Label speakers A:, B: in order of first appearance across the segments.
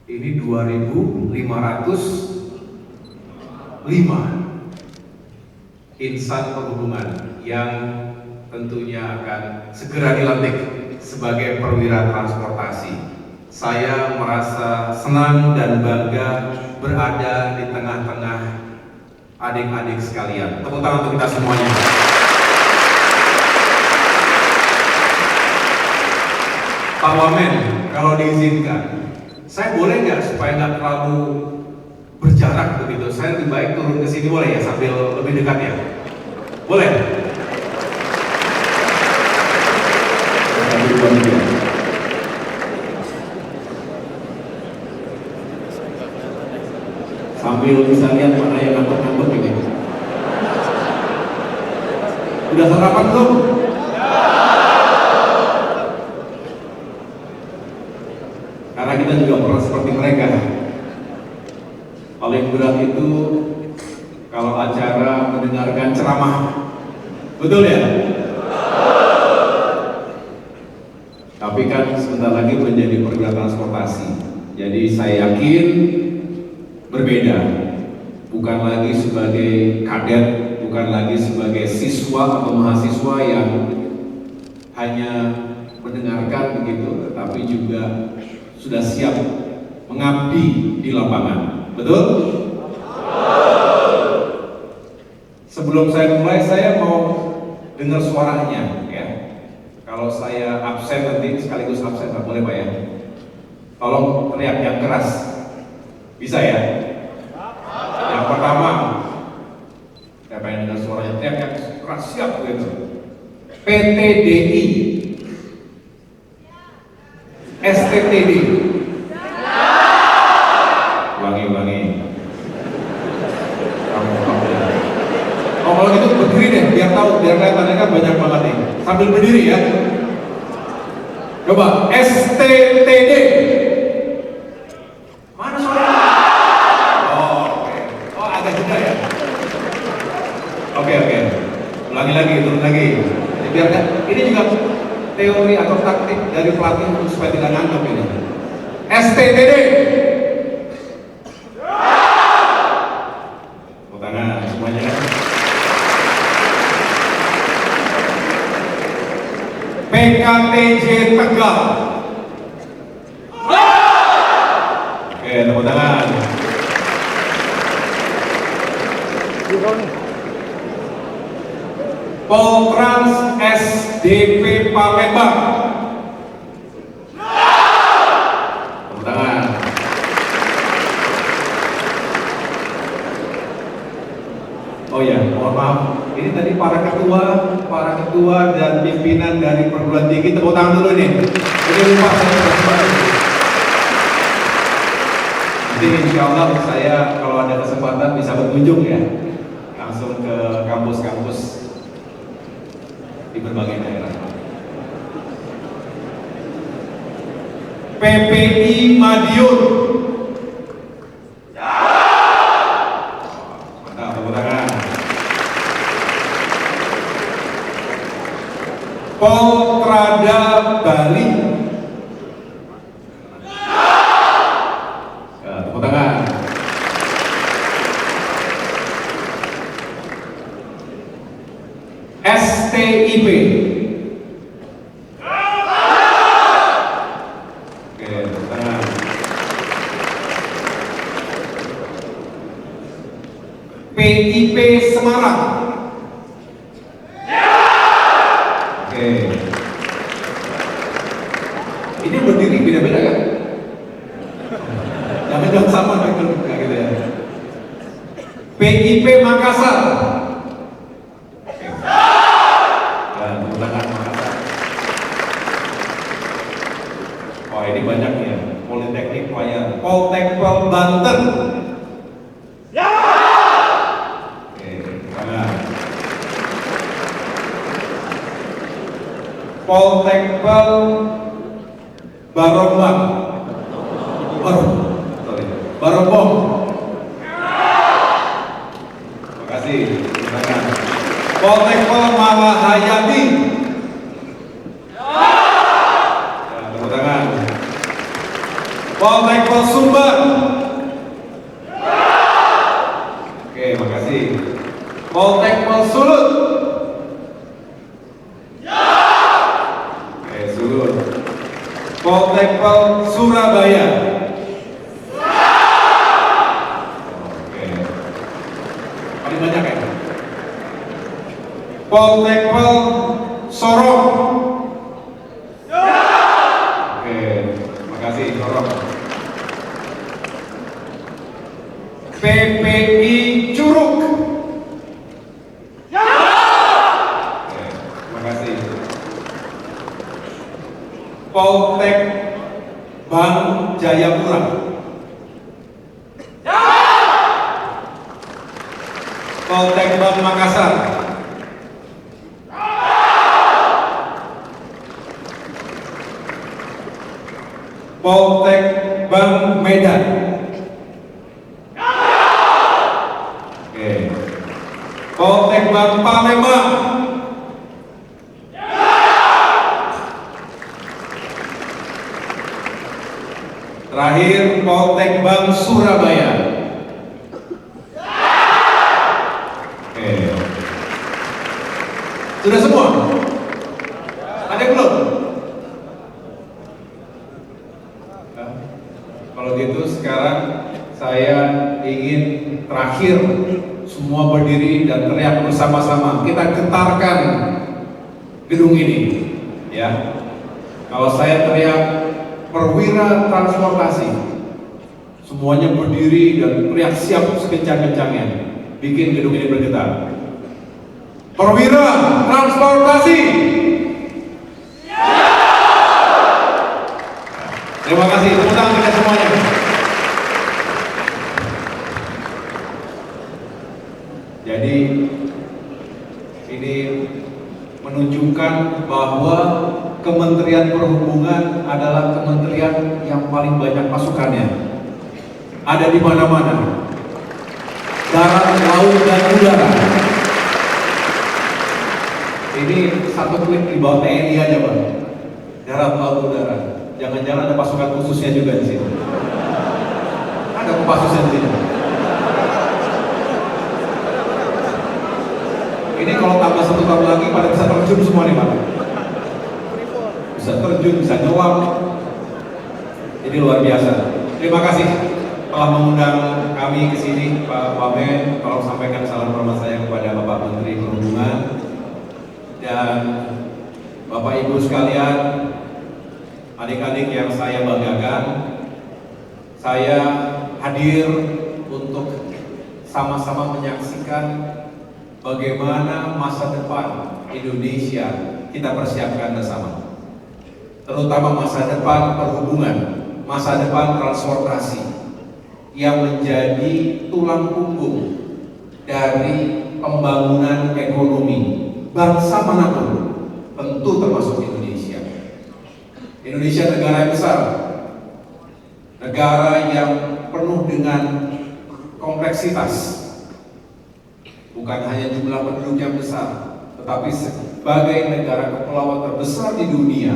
A: Ini 2505 insan perhubungan yang tentunya akan segera dilantik sebagai perwira transportasi. Saya merasa senang dan bangga berada di tengah-tengah adik-adik sekalian. Tepuk tangan untuk kita semuanya. Pak Wamen, kalau diizinkan, saya boleh nggak supaya nggak terlalu berjarak begitu? Saya lebih baik turun ke sini boleh ya, sambil lebih dekat ya? Boleh?
B: Sambil bisa lihat mana yang ngambek-ngambek ini. Udah sarapan belum? Karena kita juga pernah seperti mereka. Paling berat itu kalau acara mendengarkan ceramah. Betul ya? Tapi kan sebentar lagi menjadi perwira transportasi. Jadi saya yakin berbeda. Bukan lagi sebagai kadet, bukan lagi sebagai siswa atau mahasiswa yang hanya mendengarkan begitu, tetapi juga sudah siap mengabdi di lapangan. Betul? Sebelum saya mulai, saya mau dengar suaranya ya. Kalau saya absen nanti sekaligus absen, nggak boleh Pak ya. Tolong teriak yang keras. Bisa ya? Yang pertama, saya pengen dengar suaranya teriak yang keras, siap gitu. PTDI, STTD, ulangi. Oh kalau gitu berdiri deh, biar tahu, biar kelihatannya kan banyak banget nih. Sambil berdiri ya. Coba STTD. Mana suaranya? Oh, oke. Oh agak juga ya. Oke. Ulangi lagi, turun lagi. Jadi biar ini juga teori atau taktik dari pelatih supaya tidak ngantuk ini. STTD. Tepuk tangan semuanya. PKTJ Tegal. Oke, tepuk tangan. Poltrans SDP Palembang. Tepuk tangan. Oh ya, mohon maaf. Ini tadi para ketua dan pimpinan dari perguruan tinggi, tepuk tangan dulu nih. Ini lupa saya. Jadi insya Allah saya kalau ada kesempatan bisa berkunjung ya, langsung ke kampus-kampus di berbagai daerah. PPI Madiun. Mantap, tepuk tangan. Poltrada Bali. Tepuk tangan. STIP. Oke, tepuk tangan. PIP Semarang. Oke. Ini berdiri beda-beda kan? Jangan sama gitu ya. PIP Makassar. Oh ini banyak ya. Politeknik Payan, Poltekpel Banten. Ya. Oke, tangan. Poltekpel Barombang. Barombong. Terima kasih. Tangan. Poltekpel Malahayati. Poltekpel Sumbar. Oke, makasih. Poltekpol Sulut. Oke, Sulut. Poltekpol Surabaya. Oke. Paling banyak ya? Poltekpol Sorong. Oke, makasih Sorong. PPI Curug. Oke, makasih. Poltek Bank Jayapura. Poltek Bank Makassar. Poltek Bank Medan. Oke. Poltek Bank Palembang. Terakhir Poltek Bank Surabaya. Oke. Sudah semua? Ada yang belum? Kalau gitu sekarang saya ingin terakhir semua berdiri dan teriak bersama-sama. Kita getarkan gedung ini, ya. Kalau saya teriak perwira transportasi, semuanya berdiri dan teriak siap sekencang-kencangnya, bikin gedung ini bergetar. Perwira transportasi. Terima kasih, tepuk tangan kita semuanya. Jadi ini menunjukkan bahwa Kementerian Perhubungan adalah kementerian yang paling banyak pasukannya. Ada di mana-mana. Darat, laut, dan udara. Ini satu klik di bawah TNI aja, Pak. Darat, laut, udara. Jangan-jangan ada pasukan khususnya juga di sini. Ada Kopassusnya di sini. Ini kalau tambah 1 tahun lagi pada bisa terjun semua nih, Pak. Bisa terjun, bisa nyelam. Jadi luar biasa. Terima kasih telah mengundang kami ke sini, Pak Wamen. Tolong sampaikan salam hormat saya kepada Bapak Menteri Perhubungan dan Bapak Ibu sekalian, adik-adik yang saya banggakan. Saya hadir untuk sama-sama menyaksikan bagaimana masa depan Indonesia kita persiapkan bersama. Terutama masa depan perhubungan, masa depan transportasi yang menjadi tulang punggung dari pembangunan ekonomi bangsa manapun, tentu termasuk Indonesia. Indonesia negara yang besar, negara yang penuh dengan kompleksitas, bukan hanya jumlah penduduk yang besar, tetapi sebagai negara kepulauan terbesar di dunia,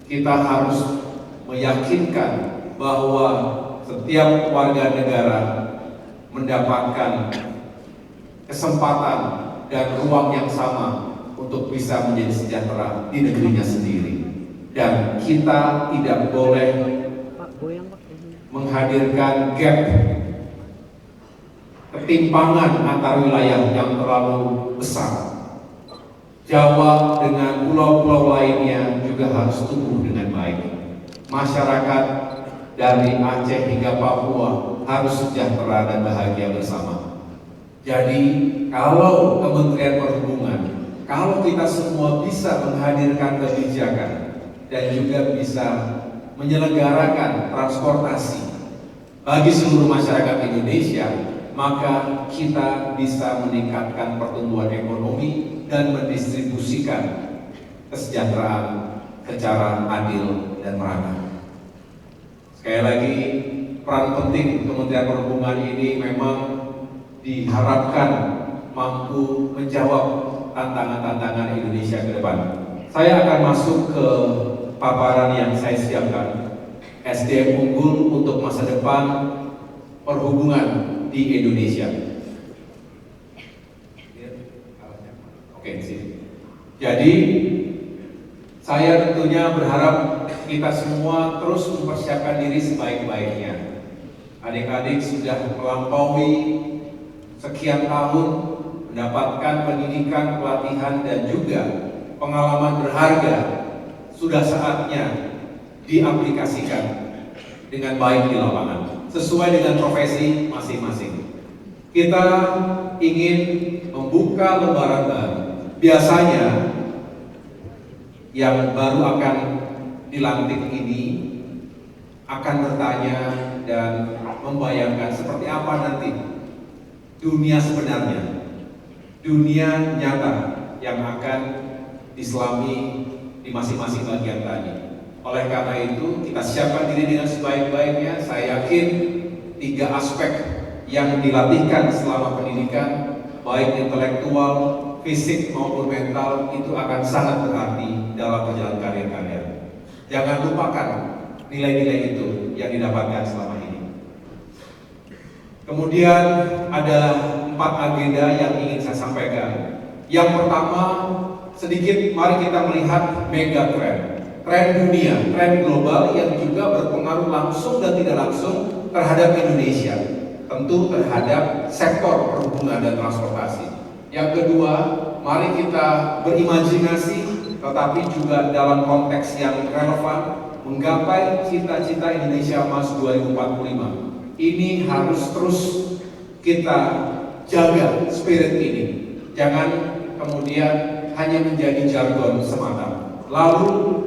B: kita harus meyakinkan bahwa setiap warga negara mendapatkan kesempatan dan ruang yang sama untuk bisa menjadi sejahtera di negerinya sendiri. Dan kita tidak boleh menghadirkan gap, ketimpangan antar wilayah yang terlalu besar. Jawa dengan pulau-pulau lainnya juga harus tumbuh dengan baik. Masyarakat dari Aceh hingga Papua harus sejahtera dan bahagia bersama. Jadi kalau Kementerian Perhubungan, kalau kita semua bisa menghadirkan kebijakan dan juga bisa menyelenggarakan transportasi bagi seluruh masyarakat Indonesia, maka kita bisa meningkatkan pertumbuhan ekonomi dan mendistribusikan kesejahteraan secara adil dan merata. Sekali lagi, peran penting Kementerian Perhubungan ini memang diharapkan mampu menjawab tantangan-tantangan Indonesia ke depan. Saya akan masuk ke paparan yang saya siapkan.
A: SDM unggul untuk masa depan perhubungan di Indonesia. Oke, sini. Jadi saya tentunya berharap kita semua terus mempersiapkan diri sebaik-baiknya. Adik-adik sudah melampaui sekian tahun mendapatkan pendidikan, pelatihan, dan juga pengalaman berharga. Sudah saatnya diaplikasikan dengan baik di lapangan, sesuai dengan profesi masing-masing. Kita ingin membuka lembaran baru. Biasanya yang baru akan dilantik ini akan bertanya dan membayangkan seperti apa nanti dunia sebenarnya, dunia nyata yang akan diselami di masing-masing bagian tadi. Oleh karena itu, kita siapkan diri dengan sebaik-baiknya. Saya yakin 3 aspek yang dilatihkan selama pendidikan, baik intelektual, fisik maupun mental, itu akan sangat berarti dalam perjalanan karir kalian. Jangan lupakan nilai-nilai itu yang didapatkan selama ini. Kemudian ada 4 agenda yang ingin saya sampaikan. Yang pertama, sedikit mari kita melihat mega tren dunia, tren global yang juga berpengaruh langsung dan tidak langsung terhadap Indonesia, tentu terhadap sektor perhubungan dan transportasi. Yang kedua, mari kita berimajinasi, tetapi juga dalam konteks yang relevan, menggapai cita-cita Indonesia Emas 2045. Ini harus terus kita jaga spirit ini. Jangan kemudian hanya menjadi jargon semata. Lalu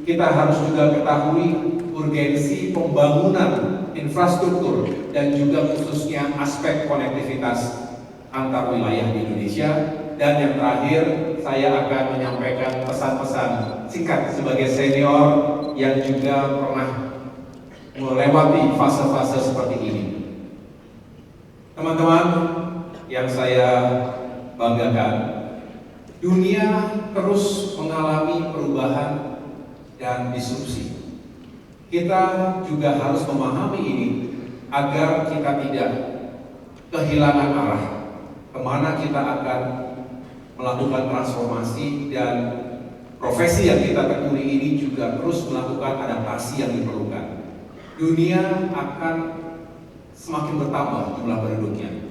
A: kita harus juga ketahui urgensi pembangunan infrastruktur dan juga khususnya aspek konektivitas antar wilayah di Indonesia. Dan yang terakhir, saya akan menyampaikan pesan-pesan singkat sebagai senior yang juga pernah melewati fase-fase seperti ini. Teman-teman yang saya banggakan, dunia terus mengalami perubahan dan disrupsi. Kita juga harus memahami ini agar kita tidak kehilangan arah kemana kita akan melakukan transformasi, dan profesi yang kita tekuni ini juga terus melakukan adaptasi yang diperlukan. Dunia akan semakin bertambah jumlah penduduknya.